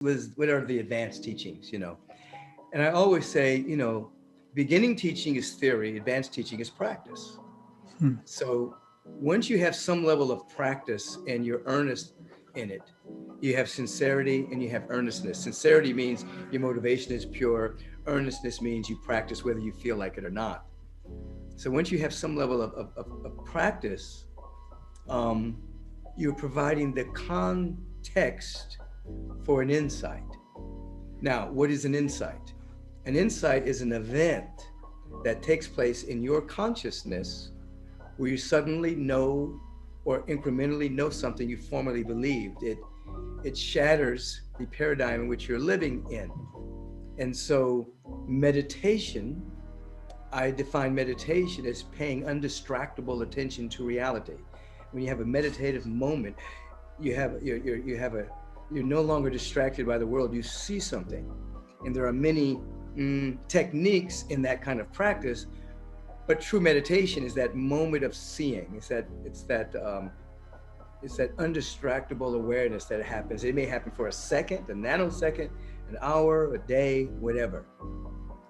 was what are the advanced teachings, And I always say, beginning teaching is theory, advanced teaching is practice. Hmm. So once you have some level of practice and you're earnest in it, you have sincerity and you have earnestness. Sincerity means your motivation is pure. Earnestness means you practice whether you feel like it or not. So once you have some level of practice, um, you're providing the context for an insight. Now, what is an insight? An insight is an event that takes place in your consciousness where you suddenly know or incrementally know something you formerly believed. It shatters the paradigm in which you're living in. And so meditation, I define meditation as paying undistractable attention to reality. When you have a meditative moment, you're no longer distracted by the world. You see something, and there are many techniques in that kind of practice. But true meditation is that moment of seeing. It's that undistractable awareness that happens. It may happen for a second, a nanosecond, an hour, a day, whatever.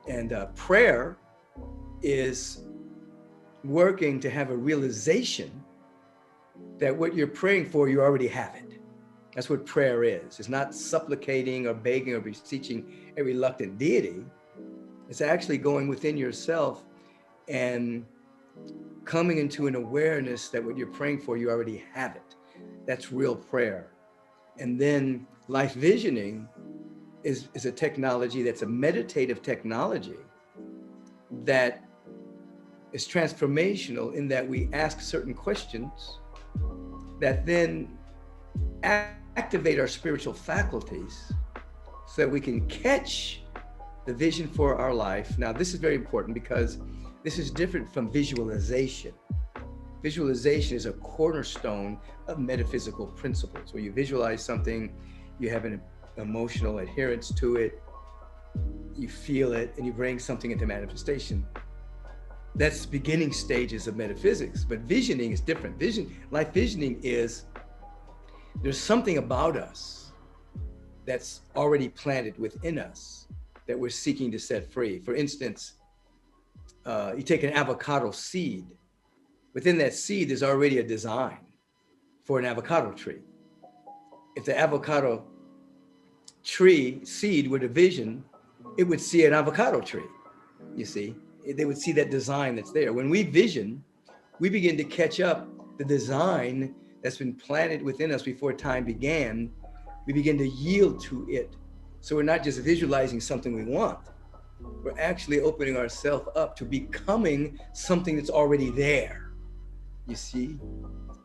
And prayer is working to have a realization that what you're praying for, you already have it. That's what prayer is. It's not supplicating or begging or beseeching a reluctant deity. It's actually going within yourself and coming into an awareness that what you're praying for, you already have it. That's real prayer. And then life visioning is a technology that's a meditative technology that is transformational in that we ask certain questions that then activate our spiritual faculties so that we can catch the vision for our life. Now, this is very important because this is different from visualization. Visualization is a cornerstone of metaphysical principles. When you visualize something, you have an emotional adherence to it, you feel it, and you bring something into manifestation. That's beginning stages of metaphysics, but visioning is different. Life visioning is, there's something about us that's already planted within us that we're seeking to set free. For instance, you take an avocado seed. Within that seed, there's already a design for an avocado tree. If the avocado tree seed were to vision, it would see an avocado tree, you see. They would see that design that's there. When we vision, we begin to catch up the design that's been planted within us before time began. We begin to yield to it. So we're not just visualizing something we want. We're actually opening ourselves up to becoming something that's already there, you see?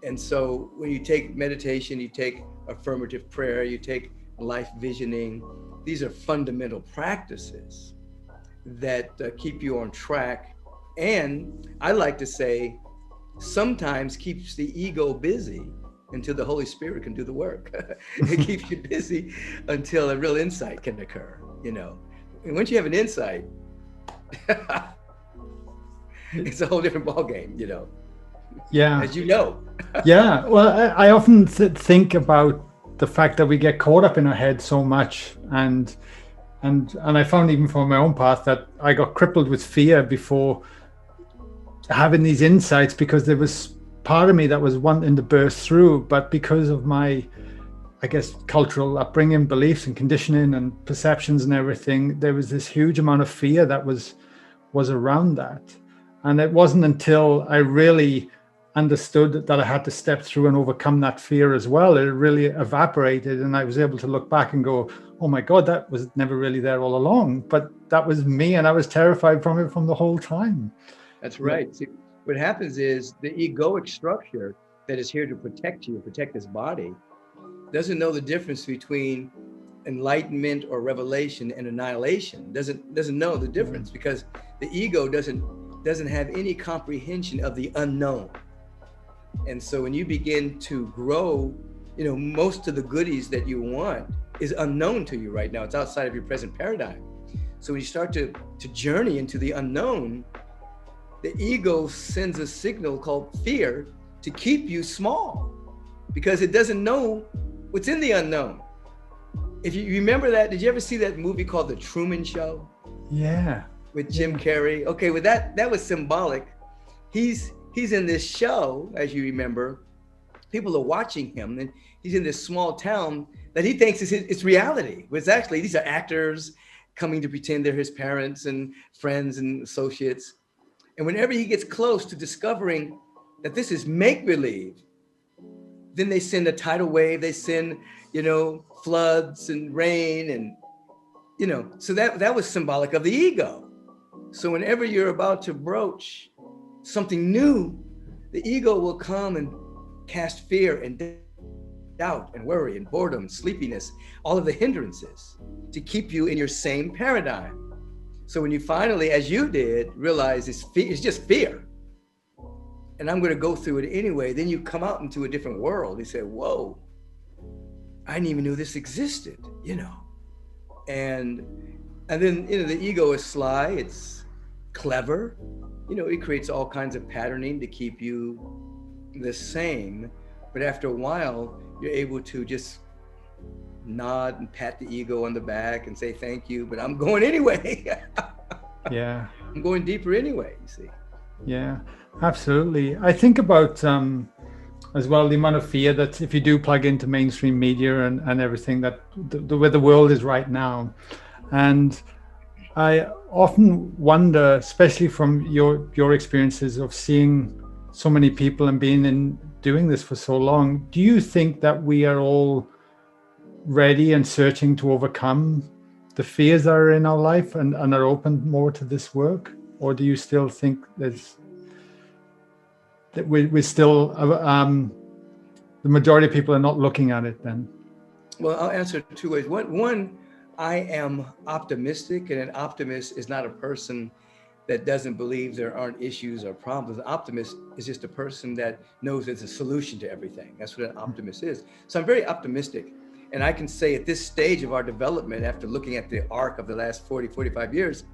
And so when you take meditation, you take affirmative prayer, you take life visioning, these are fundamental practices that keep you on track. And I like to say, sometimes keeps the ego busy until the Holy Spirit can do the work. It keeps you busy until a real insight can occur, And once you have an insight, it's a whole different ballgame, Yeah. As you know. Yeah. Well, I often think about the fact that we get caught up in our head so much, and I found even from my own path that I got crippled with fear before having these insights, because there was part of me that was wanting to burst through, but because of my, I guess, cultural upbringing, beliefs and conditioning and perceptions and everything, there was this huge amount of fear that was around that. And it wasn't until I really understood that I had to step through and overcome that fear as well, it really evaporated, and I was able to look back and go, oh my God, that was never really there all along, but that was me, and I was terrified from it from the whole time. That's right. See, what happens is the egoic structure that is here to protect you, protect this body, doesn't know the difference between enlightenment or revelation and annihilation. Doesn't know the difference, because the ego doesn't have any comprehension of the unknown. And so when you begin to grow, most of the goodies that you want is unknown to you right now. It's outside of your present paradigm. So when you start to journey into the unknown, the ego sends a signal called fear to keep you small, because it doesn't know what's in the unknown. If you remember that, did you ever see that movie called The Truman Show Yeah. with Jim Carrey? Okay, well that was symbolic. He's in this show, as you remember. People are watching him, and he's in this small town that he thinks is it's reality. But it's actually, these are actors coming to pretend they're his parents and friends and associates. And whenever he gets close to discovering that this is make-believe, then they send a tidal wave, they send, floods and rain, and so that was symbolic of the ego. So whenever you're about to broach something new, the ego will come and cast fear and doubt and worry and boredom, sleepiness, all of the hindrances to keep you in your same paradigm. So when you finally, as you did, realize it's just fear, and I'm going to go through it anyway, then you come out into a different world. You say, whoa, I didn't even know this existed, and then the ego is sly, it's clever, it creates all kinds of patterning to keep you the same. But after a while, you're able to just nod and pat the ego on the back and say thank you, but I'm going anyway. Yeah. I'm going deeper anyway, you see. Yeah, absolutely. I think about as well the amount of fear that if you do plug into mainstream media and everything, that the way the world is right now. And I often wonder, especially from your experiences of seeing so many people and being in doing this for so long, do you think that we are all ready and searching to overcome the fears that are in our life and are open more to this work? Or do you still think that we're still the majority of people are not looking at it then? Well, I'll answer two ways. One, I am optimistic, and an optimist is not a person that doesn't believe there aren't issues or problems. An optimist is just a person that knows there's a solution to everything. That's what an optimist is. So I'm very optimistic. And I can say at this stage of our development, after looking at the arc of the last 40, 45 years,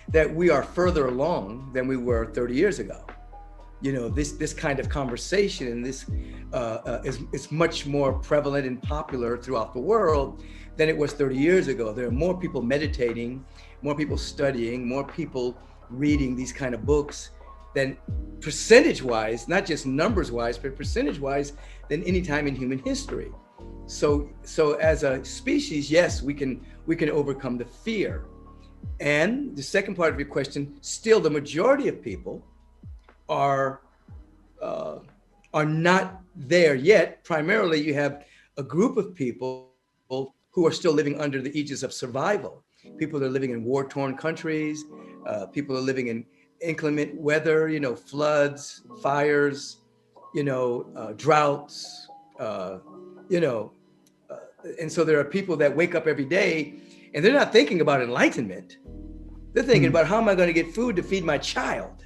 that we are further along than we were 30 years ago. This kind of conversation and this is much more prevalent and popular throughout the world than it was 30 years ago. There are more people meditating, more people studying, more people reading these kind of books than percentage-wise, not just numbers-wise, but percentage-wise than any time in human history. So as a species, yes, we can overcome the fear. And the second part of your question, still the majority of people are not there yet. Primarily, you have a group of people who are still living under the aegis of survival. People that are living in war-torn countries, people are living in inclement weather, floods, fires, droughts, and so there are people that wake up every day and they're not thinking about enlightenment. They're thinking about, how am I going to get food to feed my child?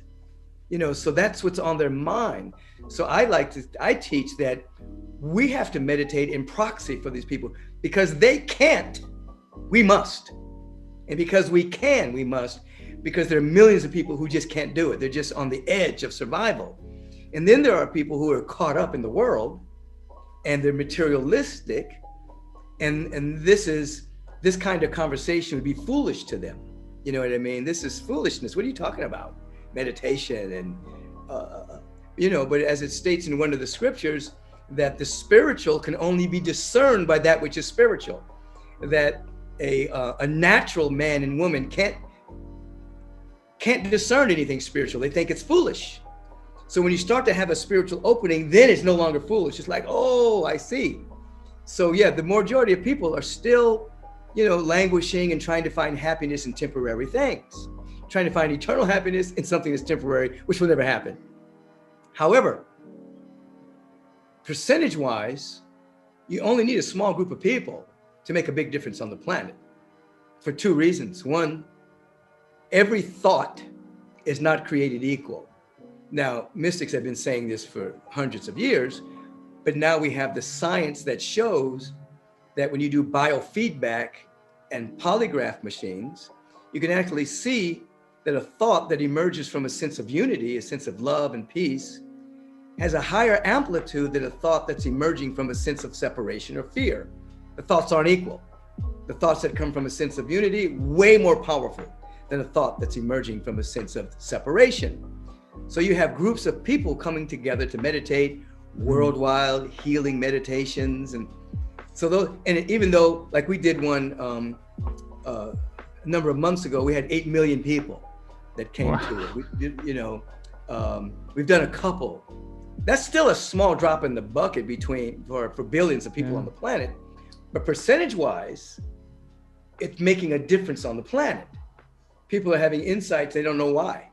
So that's what's on their mind. So I teach that we have to meditate in proxy for these people, because they can't, we must. And because we can, we must, because there are millions of people who just can't do it. They're just on the edge of survival. And then there are people who are caught up in the world and they're materialistic. And this kind of conversation would be foolish to them. You know what I mean? This is foolishness. What are you talking about? Meditation and, but as it states in one of the scriptures, that the spiritual can only be discerned by that which is spiritual. That a natural man and woman can't discern anything spiritual. They think it's foolish. So when you start to have a spiritual opening, then it's no longer foolish. It's like, oh, I see. So yeah, the majority of people are still, languishing and trying to find happiness in temporary things, trying to find eternal happiness in something that's temporary, which will never happen. However, percentage-wise, you only need a small group of people to make a big difference on the planet for two reasons. One, every thought is not created equal. Now, mystics have been saying this for hundreds of years, but now we have the science that shows that when you do biofeedback and polygraph machines, you can actually see that a thought that emerges from a sense of unity, a sense of love and peace, has a higher amplitude than a thought that's emerging from a sense of separation or fear. the thoughts aren't equal. The thoughts that come from a sense of unity, way more powerful than a thought that's emerging from a sense of separation. So you have groups of people coming together to meditate, worldwide healing meditations. And so those, and even though, like we did one a number of months ago, we had 8 million people that came to it. We've done a couple. That's still a small drop in the bucket for billions of people on the planet. But percentage-wise, it's making a difference on the planet. People are having insights, they don't know why.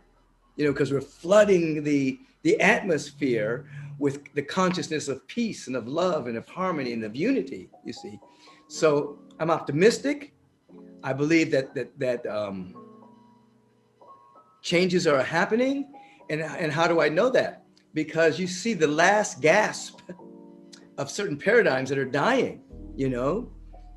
Because we're flooding the atmosphere with the consciousness of peace and of love and of harmony and of unity, you see. So I'm optimistic. I believe that changes are happening. And how do I know that? Because you see the last gasp of certain paradigms that are dying,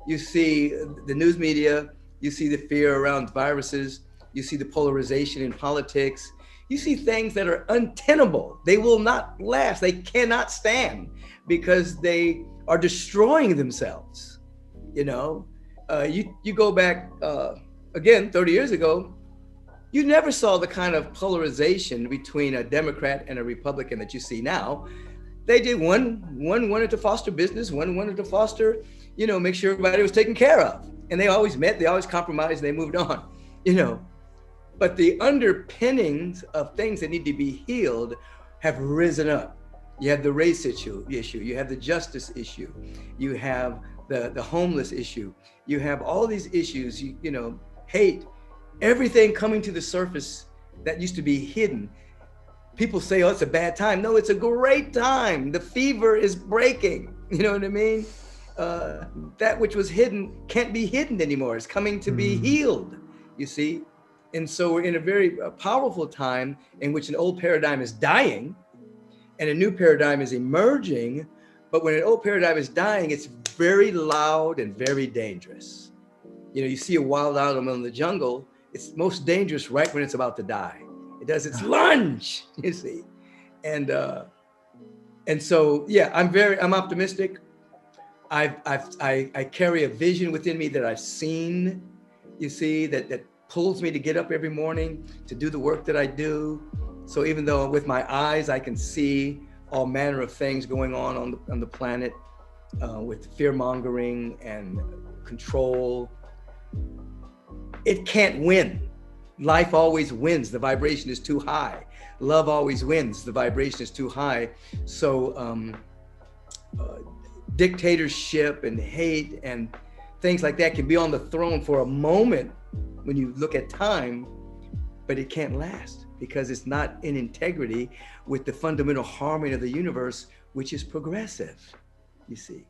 You see the news media, you see the fear around viruses, you see the polarization in politics, you see things that are untenable. They will not last, they cannot stand because they are destroying themselves, You go back, again, 30 years ago, you never saw the kind of polarization between a Democrat and a Republican that you see now. They did one wanted to foster business, one wanted to foster, make sure everybody was taken care of. And they always met, they always compromised, they moved on, But the underpinnings of things that need to be healed have risen up. You have the race issue, you have the justice issue, you have the homeless issue, you have all these issues, hate, everything coming to the surface that used to be hidden. People say, oh, it's a bad time. No, it's a great time. The fever is breaking. You know what I mean? That which was hidden can't be hidden anymore. It's coming to be healed, you see? And so we're in a very powerful time in which an old paradigm is dying and a new paradigm is emerging. But when an old paradigm is dying, it's very loud and very dangerous. You see a wild animal in the jungle, it's most dangerous right when it's about to die. It does its lunge, you see. And so, yeah, I'm optimistic. I carry a vision within me that I've seen, you see, that pulls me to get up every morning to do the work that I do. So even though with my eyes, I can see all manner of things going on the planet with fear mongering and control, it can't win. Life always wins. The vibration is too high. Love always wins. The vibration is too high. So dictatorship and hate and things like that can be on the throne for a moment when you look at time, but it can't last because it's not in integrity with the fundamental harmony of the universe, which is progressive, you see.